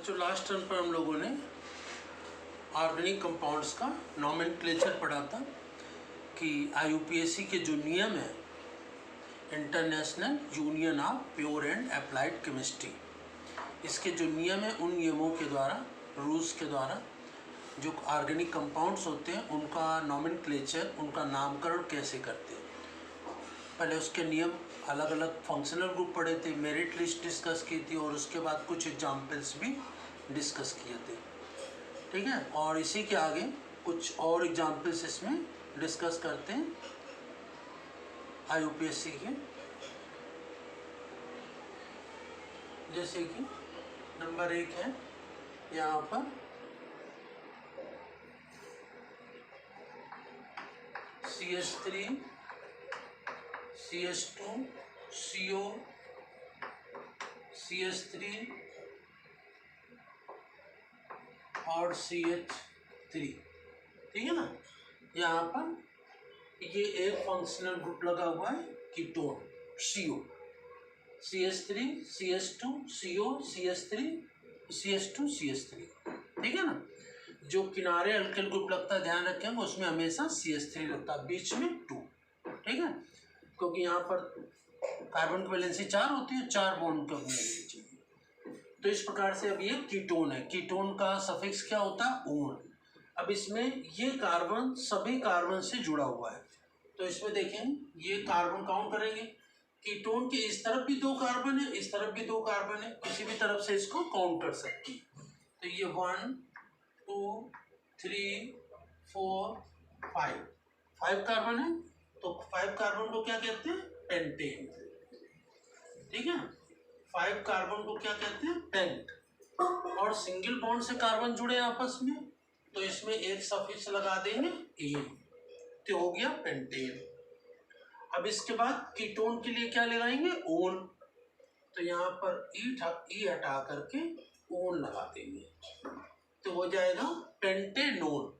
अच्छा, last term पर हम लोगों ने ऑर्गेनिक कंपाउंड्स का नॉमेनक्लेचर पढ़ा था कि IUPAC के जो नियम है, international union of pure and applied chemistry, इसके जो नियम है उन नियमों के द्वारा, रूल्स के द्वारा जो ऑर्गेनिक कंपाउंड्स होते हैं उनका नॉमेनक्लेचर, उनका नामकरण कैसे करते हैं। पहले उसके नियम, अलग अलग फंक्शनल ग्रुप पढ़े थे, मेरिट लिस्ट डिस्कस की थी और उसके बाद कुछ एग्जाम्पल्स भी डिस्कस किए थे। ठीक है, और इसी के आगे कुछ और एग्जाम्पल्स इसमें डिस्कस करते हैं IUPAC के। जैसे कि नंबर 1 है यहाँ पर CH3 CH2 CO CH3 और CH3। ठीक है ना, यहाँ पर ये एक फंक्शनल ग्रुप लगा हुआ है ketone CO, CH3 CH2 CO CH3 CH2 CH3। ठीक है ना, जो किनारे अल्किल ग्रुप लगता है ध्यान रखेंगे उसमें हमेशा CH3 लगता है, बीच में 2। ठीक है, क्योंकि यहाँ पर कार्बन की वैलेंसी 4 होती है, 4 बॉन्ड का होना चाहिए। तो इस प्रकार से अब ये कीटोन है, कीटोन का सफिक्स क्या होता है, ओन। अब इसमें ये कार्बन सभी कार्बन से जुड़ा हुआ है, तो इसमें देखें ये कार्बन काउंट करेंगे, कीटोन के इस तरफ भी 2 कार्बन है, इस तरफ भी 2 कार्बन है, किसी भी तरफ से इसको काउंट कर सकते हैं। तो ये 1 2 3 4 5 कार्बन है, तो 5 कार्बन को क्या कहते हैं, पेंटेन। ठीक है, 5 कार्बन को क्या कहते हैं, पेंट। और सिंगल बॉन्ड से कार्बन जुड़े आपस में, तो इसमें एक सफिक्स लगा देंगे एन, तो हो गया पेंटेन। अब इसके बाद कीटोन के लिए क्या लगाएंगे, ओन, तो यहाँ पर ई हटा करके ओन लगा देंगे, तो हो जाएगा पेंटेनोन।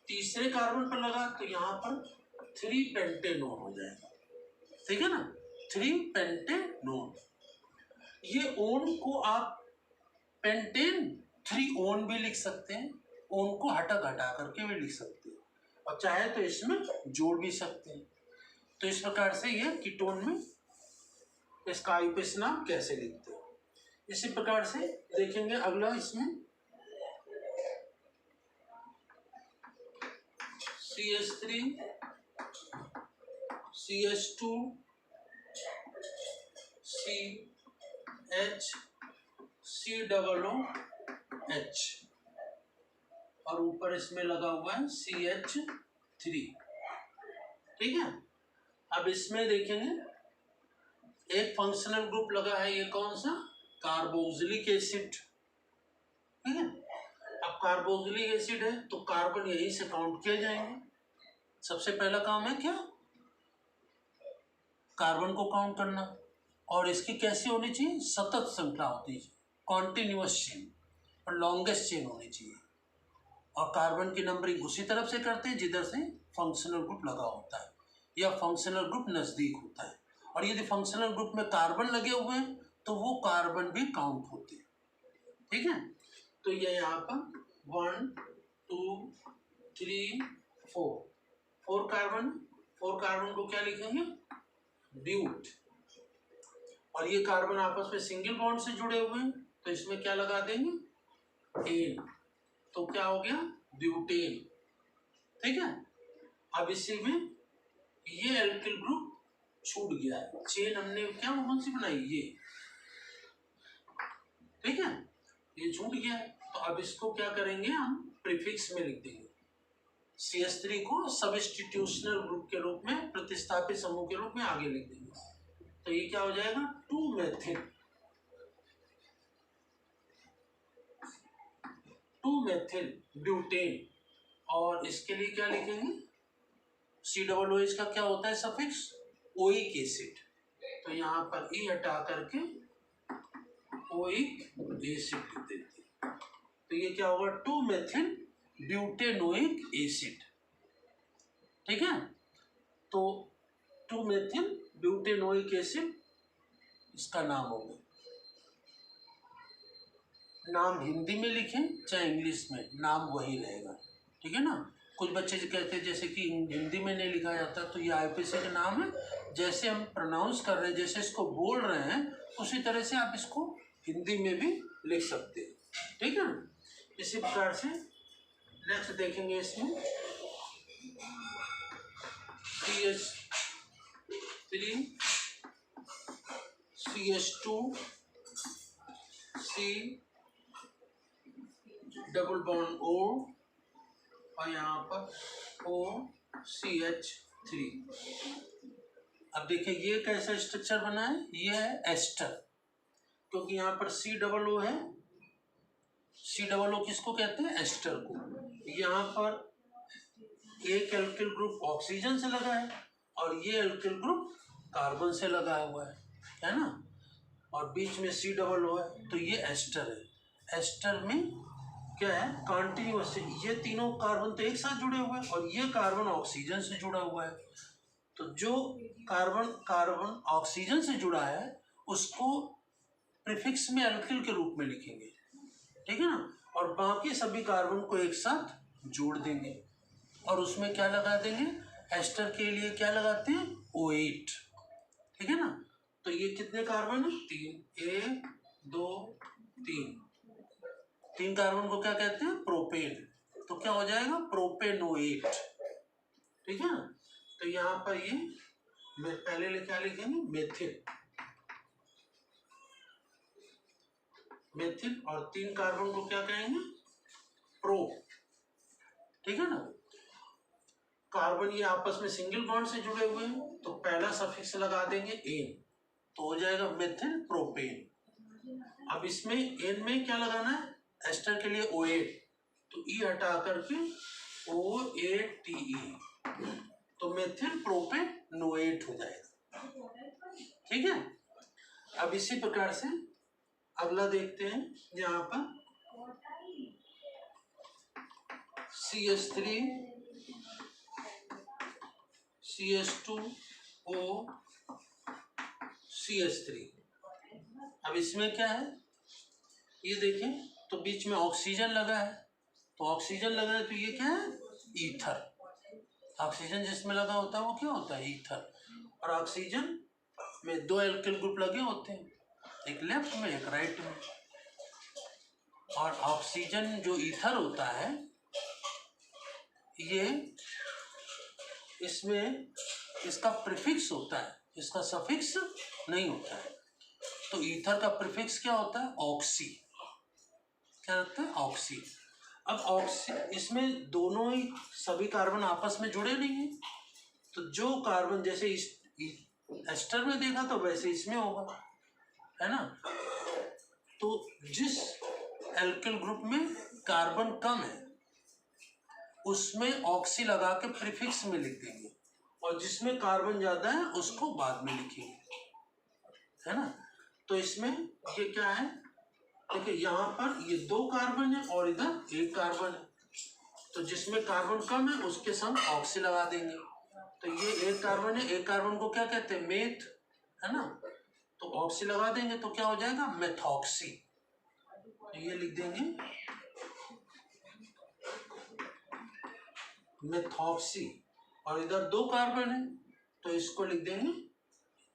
तीसरे कार्बन पर लगा तो यहाँ पर 3 पेंटेनोन हो जाएगा। ठीक है ना, 3 पेंटेनोन। ये ओन को आप पेंटेन 3 ओन भी लिख सकते हैं, ओन को हटा करके भी लिख सकते हैं, और चाहे तो इसमें जोड़ भी सकते हैं। तो इस प्रकार से ये कीटोन में इसका IUPAC नाम कैसे लिखते हैं। इसी प्रकार से देखेंगे अगला, इसमें CH3 CH2 CH COOH और ऊपर इसमें लगा हुआ है CH3। ठीक है, अब इसमें देखेंगे एक फंक्शनल ग्रुप लगा है, ये कौन सा, कार्बोक्सिलिक एसिड। ठीक है, अब कार्बोक्सिलिक एसिड है तो कार्बन यहीं से काउंट किए जाएंगे। सबसे पहला काम है क्या, कार्बन को काउंट करना, और इसकी कैसी होनी चाहिए, सतत श्रृंखला होती है, कॉन्टिन्यूअस चेन और लॉन्गेस्ट चेन होनी चाहिए। और कार्बन की नंबरिंग उसी तरफ से करते हैं जिधर से फंक्शनल ग्रुप लगा होता है या फंक्शनल ग्रुप नजदीक होता है। और यदि फंक्शनल ग्रुप में कार्बन लगे हुए हैं तो वो कार्बन भी काउंट होते हैं। ठीक है, तो ये यहाँ पर 1 2 3 4 कार्बन, 4 कार्बन को क्या लिखेंगे, ब्यूट। और ये कार्बन आपस में सिंगल बॉन्ड से जुड़े हुए हैं, तो इसमें क्या लगा देंगे, एन, तो क्या हो गया, ब्यूटेन। ठीक है, अब इसी में ये एल्किल ग्रुप छूट गया है, चेन हमने क्या कौन सी बनाई, ये। ठीक है, ये छूट गया है, तो अब इसको क्या करेंगे, हम प्रीफिक्स में लिख देंगे, CH3 को सबस्टिट्यूशनल ग्रुप के रूप में, प्रतिस्थापित समूह के रूप में आगे लिख देंगे। तो ये क्या हो जाएगा, 2 मेथिल ब्यूटेन। और इसके लिए क्या लिखेंगे, COOH का क्या होता है सफिक्स, ओइक एसिड, तो यहाँ पर ई हटा करके ओइक एसिड लिख देते हैं, तो ये क्या होगा, 2 मेथिल ब्यूटेनोइक एसिड। ठीक है, तो 2 मेथिल ब्यूटेनोइक एसिड इसका नाम होगा। नाम हिंदी में लिखें चाहे इंग्लिश में, नाम वही रहेगा, ठीक है ना। कुछ बच्चे जो कहते हैं जैसे कि हिंदी में नहीं लिखा जाता, तो ये आईपीसी का नाम है, जैसे हम प्रोनाउंस कर रहे हैं, जैसे इसको बोल रहे हैं, उसी तरह से आप इसको हिंदी में भी लिख सकते हैं, ठीक है। इसी प्रकार से नेक्स्ट देखेंगे इसमें CH3 CH2 C double bond O और यहाँ पर OCH3। अब देखिए ये कैसा स्ट्रक्चर बना है, ये है एस्टर, क्योंकि यहाँ पर C डबल O है। C डबल O किसको कहते हैं, एस्टर को। यहाँ पर एक एल्किल ग्रुप ऑक्सीजन से लगा है और ये एल्किल ग्रुप कार्बन से लगा हुआ है ना, और बीच में C डबल O है, तो ये एस्टर है। एस्टर में क्या है, कॉन्टिन्यूअस, ये तीनों कार्बन तो एक साथ जुड़े हुए हैं और ये कार्बन ऑक्सीजन से जुड़ा हुआ है, तो जो कार्बन ऑक्सीजन से जुड़ा है उसको प्रीफिक्स में एल्किल के रूप में लिखेंगे, ठीक है ना, और बाकी सभी कार्बन को एक साथ जोड़ देंगे और उसमें क्या लगा देंगे, एस्टर के लिए क्या लगाते हैं, O8, ठीक है ना। तो ये कितने कार्बन है, 3, 1 2 3 कार्बन को क्या कहते हैं, प्रोपेन, तो क्या हो जाएगा, प्रोपेनोएट, ठीक है ना। तो यहाँ पर ये पहले क्या लिखेंगे, मेथिल और 3 कार्बन को क्या कहेंगे, प्रो, ठीक है ना। कार्बन ये आपस में सिंगल बॉन्ड से जुड़े हुए हैं, तो पहला सफिक्स लगा देंगे एन, तो हो जाएगा मेथिल प्रोपेन। अब इसमें एन में क्या लगाना है, एस्टर के लिए O8, तो ई हटा करके OATE, तो मेथिल प्रोपेनोएट हो जाएगा, ठीक है। अब इसी प्रकार से अगला देखते हैं, यहाँ पर CH3 CH2O CH3। अब इसमें क्या है, ये देखें, तो बीच में ऑक्सीजन लगा है, तो ऑक्सीजन लगा है तो ये क्या है, ईथर। ऑक्सीजन जिसमें लगा होता है वो क्या होता है, ईथर। और ऑक्सीजन में 2 एल्किल ग्रुप लगे होते हैं, एक लेफ्ट में एक राइट में, और ऑक्सीजन जो ईथर होता है ये इसमें इसका प्रीफिक्स होता है, इसका सफिक्स नहीं होता है। तो ईथर का प्रीफिक्स क्या होता है, ऑक्सी, क्या होता है, ऑक्सी। अब ऑक्सी, इसमें दोनों ही सभी कार्बन आपस में जुड़े नहीं हैं, तो जो कार्बन जैसे इस एस्टर में देखा तो वैसे इसमें होगा, है ना। तो जिस एल्किल ग्रुप में कार्बन कम है उसमें ऑक्सी लगा के प्रीफिक्स में लिख देंगे, और जिसमें कार्बन ज्यादा है उसको बाद में लिखेंगे, है ना। तो इसमें ये क्या है, देखिए यहाँ पर ये 2 कार्बन है और इधर 1 कार्बन है, तो जिसमें कार्बन कम है उसके संग ऑक्सी लगा देंगे, तो ये 1 कार्बन है, 1 कार्बन को क्या कहते हैं, मेथ, है ना, तो ऑक्सी लगा देंगे तो क्या हो जाएगा, मेथॉक्सी, तो ये लिख देंगे मेथॉक्सी। और इधर 2 कार्बन है तो इसको लिख देंगे,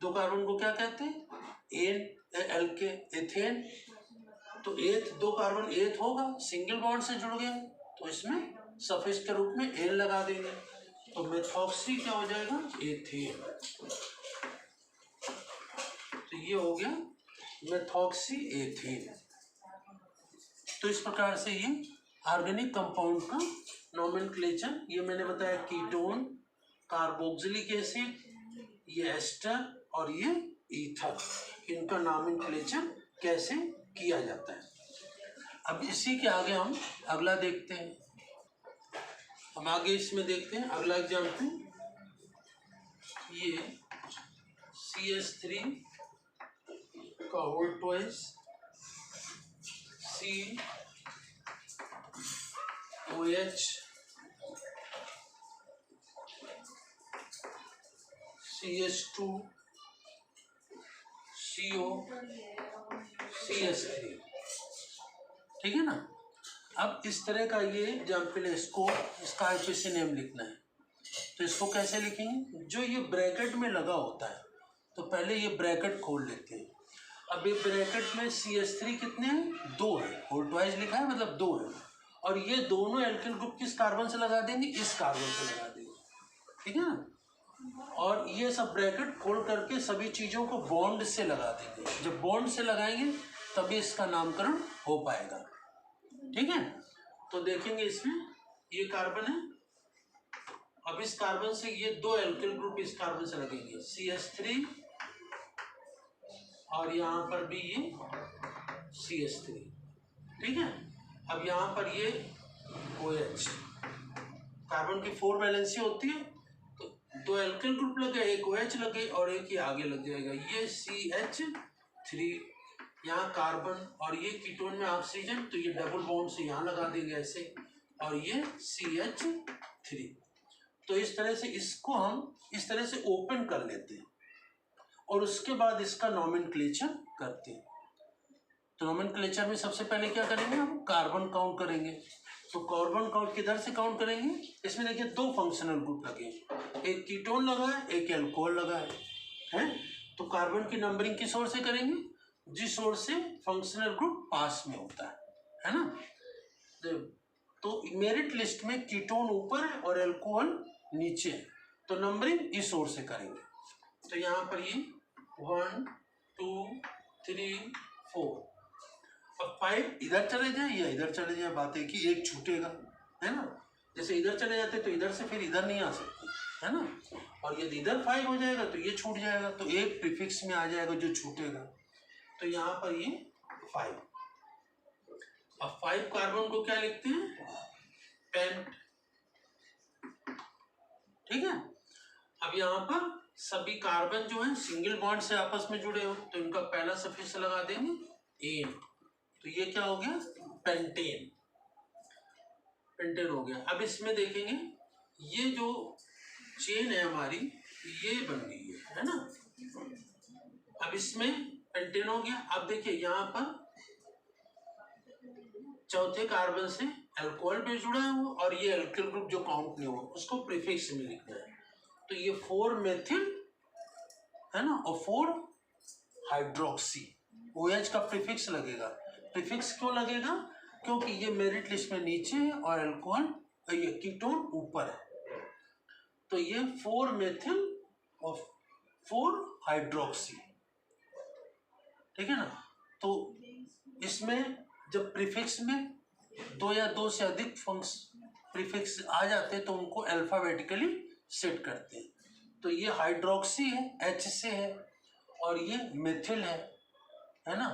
2 कार्बन को क्या कहते हैं, एल्के एथेन, तो एथ 2 कार्बन एथ होगा, सिंगल बॉन्ड से जुड़ गया, तो इसमें सफिक्स के रूप में एन लगा देंगे, तो मेथॉक्सी क्या हो जाएगा, एथेन। तो ये हो गया मेथॉक्सी एथेन। तो इस प्रकार से ये ऑर्गेनिक कंपाउंड का नोमेनक्लेचर, ये मैंने बताया कीटोन, कार्बोक्सिलिक एसिड, ये एस्टर और ये ईथर, इनका नोमेनक्लेचर कैसे किया जाता है। अब इसी के आगे हम अगला देखते हैं, हम आगे इसमें देखते हैं अगला एग्जाम्पल, ये CH3 का whole twice COH CH2 CO CH3, ठीक है ना। अब इस तरह का ये एग्जाम्पल है, इसका आईपीसी नेम लिखना है। तो इसको कैसे लिखेंगे, जो ये ब्रैकेट में लगा होता है, तो पहले ये ब्रैकेट खोल लेते हैं। अब ये ब्रैकेट में CH3 कितने हैं, 2 है, होल ट्वाइस लिखा है मतलब 2 है, और ये दोनों एल्किल ग्रुप किस कार्बन से लगा देंगे, इस कार्बन से लगा देंगे, ठीक है ना। और ये सब ब्रैकेट खोल करके सभी चीज़ों को बॉन्ड से लगा देंगे। जब बॉन्ड से लगाएंगे तभी इसका नामकरण हो पाएगा, ठीक है। तो देखेंगे इसमें ये कार्बन है, अब इस कार्बन से ये 2 एल्किल ग्रुप इस कार्बन से लगेंगे, CH3, और यहाँ पर भी ये CH3, ठीक है। अब यहाँ पर ये OH, कार्बन की 4 वैलेंसी होती है, तो 2 एल्किल ग्रुप लगे, एक OH लगे और एक ये आगे लग जाएगा, ये CH3, यहाँ कार्बन और ये कीटोन में ऑक्सीजन, तो ये डबल बॉन्ड से यहाँ लगा देंगे ऐसे, और ये CH3। तो इस तरह से इसको हम इस तरह से ओपन कर लेते हैं और उसके बाद इसका नॉमेनक्लेचर करते हैं। तो नॉमेनक्लेचर में सबसे पहले क्या करेंगे, हम कार्बन काउंट करेंगे। तो कार्बन काउंट किधर से काउंट करेंगे, इसमें देखिए 2 फंक्शनल ग्रुप लगे, एक कीटोन लगा है, एक एल्कोहल लगा है। तो कार्बन की नंबरिंग किस ओर से करेंगे, जिस ओर से फंक्शनल ग्रुप पास में होता है ना। तो मेरिट लिस्ट में कीटोन ऊपर है और एल्कोहल नीचे है, तो नंबरिंग इस ओर से करेंगे। तो यहाँ पर ये 1 2 3 4, अब 5 इधर चले जाए या इधर चले जाए, बात है कि एक छूटेगा, है ना। जैसे इधर चले जाते तो इधर से फिर इधर नहीं आ सकते, है ना। और यदि इधर 5 हो जाएगा तो ये छूट जाएगा, तो एक प्रीफिक्स में आ जाएगा जो छूटेगा। तो यहाँ पर ये 5, अब 5 कार्बन को क्या लिखते हैं, पेंट, ठीक है। अब यहाँ पर सभी कार्बन जो है सिंगल बॉन्ड से आपस में जुड़े हो, तो इनका पहला सफिक्स लगा देंगे एन, तो ये क्या हो गया, पेंटेन, पेंटेन हो गया। अब इसमें देखेंगे ये जो चेन है हमारी ये बन गई है ना। अब इसमें पेंटेन हो गया। अब देखिए यहाँ पर चौथे कार्बन से अल्कोहल भी जुड़ा है वो, और ये एल्किल ग्रुप जो काउंट नहीं हुआ उसको प्रीफिक्स में लिखना है। तो ये 4 मेथिल है ना, और 4 हाइड्रोक्सी, OH का प्रीफिक्स लगेगा। प्रीफिक्स क्यों लगेगा, क्योंकि ये मेरिट लिस्ट में नीचे है और अल्कोहल ये कीटोन ऊपर है। तो ये 4 मेथिल और 4 हाइड्रोक्सी, ठीक है ना। तो इसमें जब प्रीफिक्स में 2 या 2 से अधिक प्रीफिक्स आ जाते हैं तो उनको अल्फाबेटिकली सेट करते हैं। तो ये हाइड्रोक्सी है, H से है, और ये मेथिल है ना।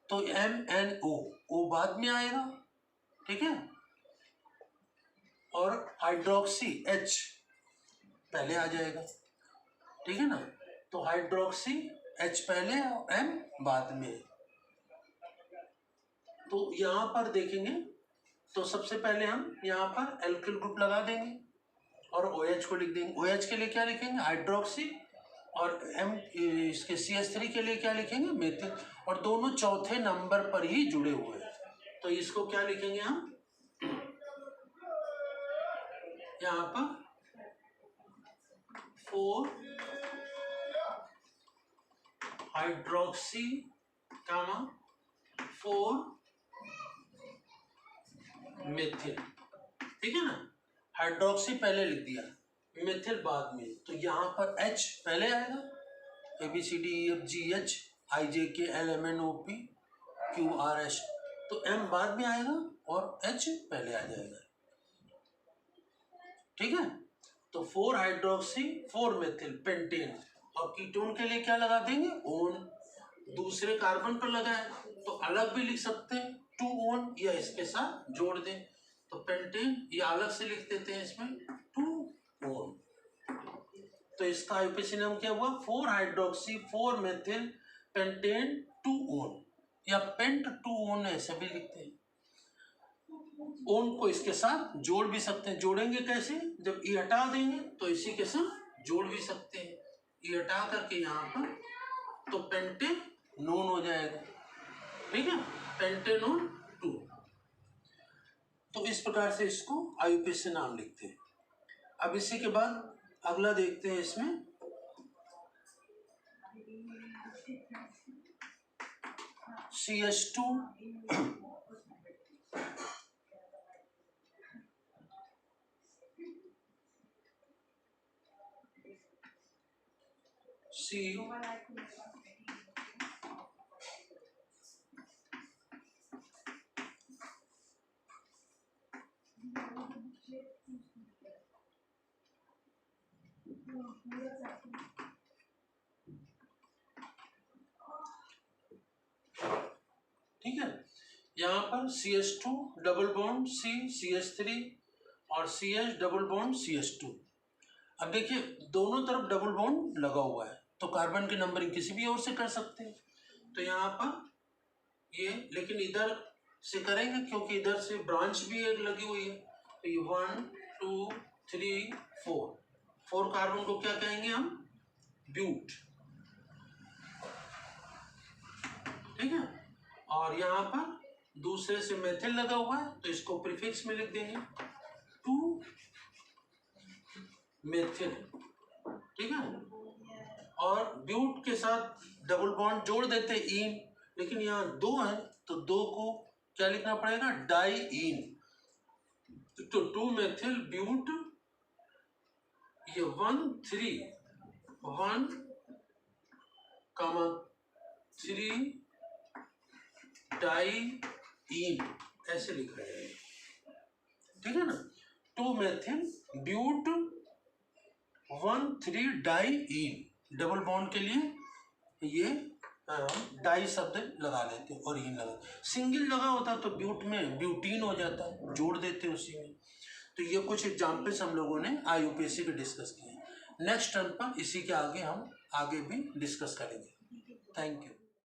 तो MnO, O बाद में आएगा, ठीक है, और हाइड्रोक्सी H पहले आ जाएगा, ठीक है ना। तो हाइड्रोक्सी H पहले और M बाद में। तो यहाँ पर देखेंगे तो सबसे पहले हम यहाँ पर एल्किल ग्रुप लगा देंगे और OH को लिख देंगे। OH के लिए क्या लिखेंगे, हाइड्रोक्सी, और इसके CH3 के लिए क्या लिखेंगे, मेथिल, और दोनों चौथे नंबर पर ही जुड़े हुए हैं। तो इसको क्या लिखेंगे हम, यहाँ पर 4 हाइड्रोक्सी 4 मेथिल, ठीक है ना। हाइड्रोक्सी पहले लिख दिया, मेथिल बाद में। तो यहाँ पर H पहले आएगा, ABCDEFGH IJKLMNOP QRS, तो M बाद में आएगा और H पहले आ जाएगा, ठीक है। तो 4 हाइड्रोक्सी 4 मेथिल पेंटेन, और कीटोन के लिए क्या लगा देंगे, ओन, दूसरे कार्बन पर लगा है तो अलग भी लिख सकते हैं 2 ओन, या इसके साथ जोड़ दें तो पेंटेन, ये अलग से लिख देते हैं इसमें 2 ओन। तो इसका आईपीसी नाम क्या हुआ, 4 हाइड्रोक्सी 4 मेथिल पेंटेन 2 ओन, या पेंट 2 ओन ऐसे भी लिखते हैं। ओन को इसके साथ जोड़ भी सकते हैं, जोड़ेंगे कैसे, जब ये हटा देंगे तो इसी के साथ जोड़ भी सकते हैं, ये हटा करके यहाँ पर, तो पेंटेनोन हो जाएगा, ठीक है, पेंटेनोन 2। तो इस प्रकार से इसको IUPAC नाम लिखते हैं। अब इसी के बाद अगला देखते हैं इसमें CH2 C ठीक है। यहाँ पर CH2 double bond C CH3 और CH डबल बॉन्ड CH2। अब देखिए दोनों तरफ डबल बॉन्ड लगा हुआ है तो कार्बन की नंबरिंग किसी भी ओर से कर सकते हैं। तो यहाँ पर ये लेकिन इधर से करेंगे क्योंकि इधर से ब्रांच भी एक लगी हुई है। तो ये 1 2 3 4 कार्बन को क्या कहेंगे हम? ब्यूट। ठीक है। और यहाँ पर दूसरे से मेथिल लगा हुआ है तो इसको प्रीफिक्स में लिख देंगे 2 मेथिल। ठीक है। और ब्यूट के साथ डबल बॉन्ड जोड़ देते हैं इन, लेकिन यहाँ 2 है तो 2 को क्या लिखना पड़ेगा? डाई इन। तो 2 मेथिल ब्यूट, ये 1 3 डाई इन ऐसे लिखा जाएगा। ठीक है ना। 2 methyl but 1 3 diene. Double bond के लिए ये डाई शब्द लगा देते हैं और इन लगा। सिंगल लगा होता तो ब्यूट में ब्यूटीन हो जाता है, जोड़ देते उसी में। तो ये कुछ एग्जाम्पल्स हम लोगों ने IUPAC के डिस्कस किए। नेक्स्ट टर्न पर इसी के आगे हम आगे भी डिस्कस करेंगे। Thank you.